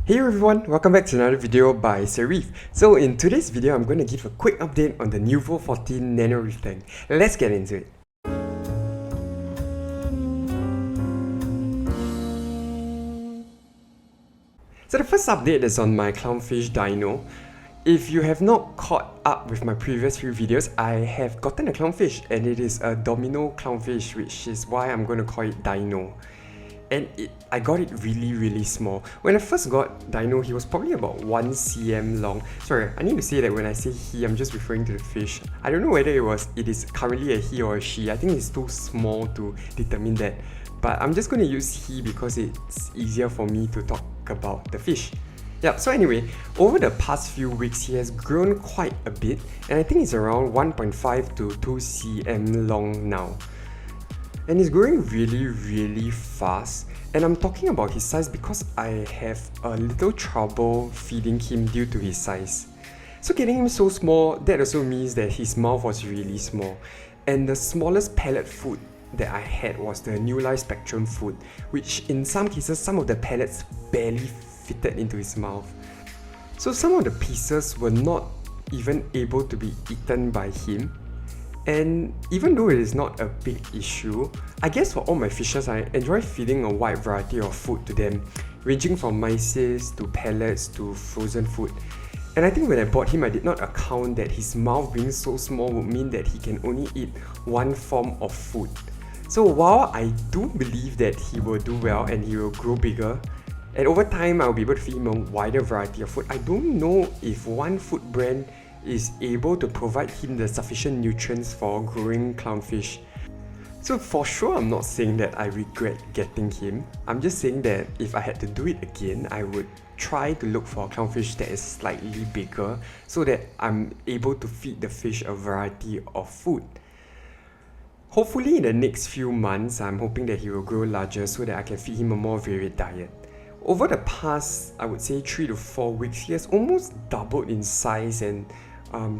Hey everyone, welcome back to another video by Reef. So in today's video, I'm going to give a quick update on the Nuvo 14 nano reef tank. Let's get into it. So the first update is on my Clownfish dino. If you have not caught up with my previous few videos, I have gotten a clownfish and it is a domino clownfish, which is why I'm going to call it dino. And I got it really small. When I first got Dino, he was probably about 1 cm long. Sorry, I need to say that when I say he, I'm just referring to the fish. I don't know whether it is currently a he or a she. I think it's too small to determine that. But I'm just going to use he because it's easier for me to talk about the fish. Yeah, so anyway, over the past few weeks, he has grown quite a bit. And I think it's around 1.5 to 2 cm long now. And he's growing really fast, and I'm talking about his size because I have a little trouble feeding him due to his size. So getting him so small, that also means that his mouth was really small, and the smallest pellet food that I had was the New Life Spectrum food, which in some cases some of the pellets barely fitted into his mouth. So some of the pieces were not even able to be eaten by him. And even though it is not a big issue, I guess for all my fishes, I enjoy feeding a wide variety of food to them, ranging from mysis to pellets to frozen food. And I think when I bought him, I did not account that his mouth being so small would mean that he can only eat one form of food. So while I do believe that he will do well and he will grow bigger, and over time I'll be able to feed him a wider variety of food, I don't know if one food brand is able to provide him the sufficient nutrients for growing clownfish. So for sure, I'm not saying that I regret getting him. I'm just saying that if I had to do it again, I would try to look for a clownfish that is slightly bigger so that I'm able to feed the fish a variety of food. Hopefully in the next few months, I'm hoping that he will grow larger so that I can feed him a more varied diet. Over the past, I would say 3 to 4 weeks, he has almost doubled in size, and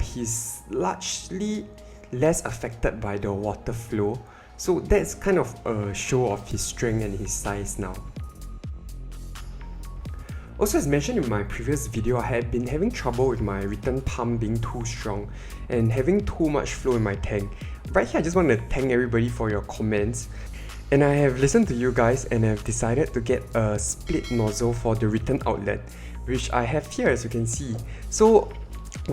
he's largely less affected by the water flow. So that's kind of a show of his strength and his size now. Also, as mentioned in my previous video, I had been having trouble with my return pump being too strong and having too much flow in my tank. Right here, I just want to thank everybody for your comments. And I have listened to you guys and have decided to get a split nozzle for the return outlet, which I have here as you can see. So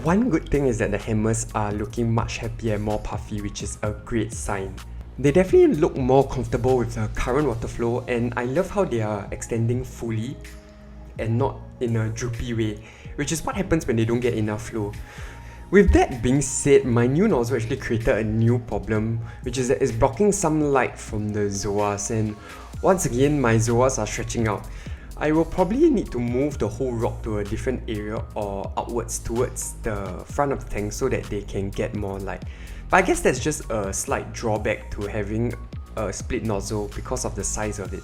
one good thing is that the hammers are looking much happier and more puffy, which is a great sign. They definitely look more comfortable with the current water flow, and I love how they are extending fully and not in a droopy way, which is what happens when they don't get enough flow. With that being said, my new nozzle actually created a new problem, which is that it's blocking some light from the zoas, and once again my zoas are stretching out. I will probably need to move the whole rock to a different area or outwards towards the front of the tank so that they can get more light. But I guess that's just a slight drawback to having a split nozzle because of the size of it.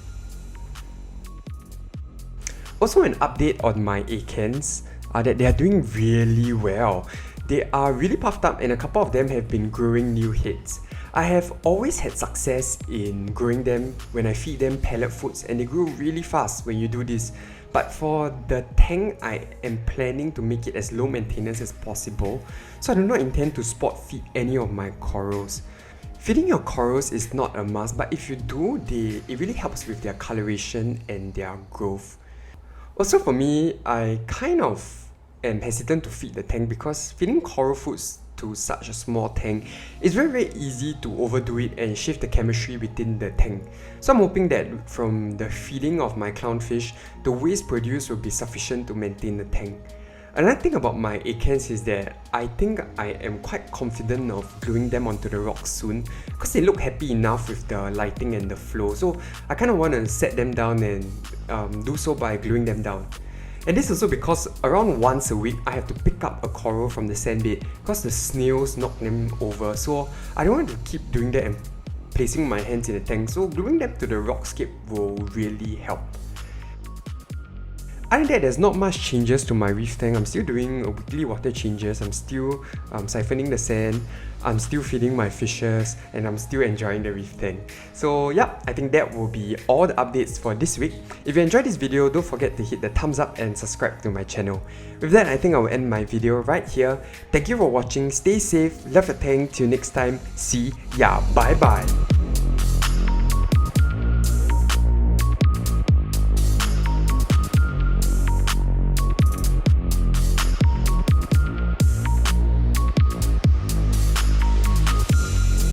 Also, an update on my Acans are that they are doing really well. They are really puffed up and a couple of them have been growing new heads. I have always had success in growing them when I feed them pellet foods, and they grow really fast when you do this. But for the tank, I am planning to make it as low maintenance as possible, so I do not intend to spot feed any of my corals. Feeding your corals is not a must, but if you do, it really helps with their coloration and their growth. Also for me, I kind of am hesitant to feed the tank because feeding coral foods to such a small tank is very easy to overdo it and shift the chemistry within the tank. So I'm hoping that from the feeding of my clownfish, the waste produced will be sufficient to maintain the tank. Another thing about my Acans is that I think I am quite confident of gluing them onto the rocks soon because they look happy enough with the lighting and the flow. So I kind of want to set them down and do so by gluing them down. And this is also because around once a week, I have to pick up a coral from the sandbed because the snails knock them over. So I don't want to keep doing that and placing my hands in the tank. So gluing them to the rockscape will really help. Other than that, there's not much changes to my reef tank. I'm still doing weekly water changes. I'm still siphoning the sand. I'm still feeding my fishes, and I'm still enjoying the reef tank. So yeah, I think that will be all the updates for this week. If you enjoyed this video, don't forget to hit the thumbs up and subscribe to my channel. With that, I think I will end my video right here. Thank you for watching. Stay safe, love your tank. Till next time, see ya, bye bye.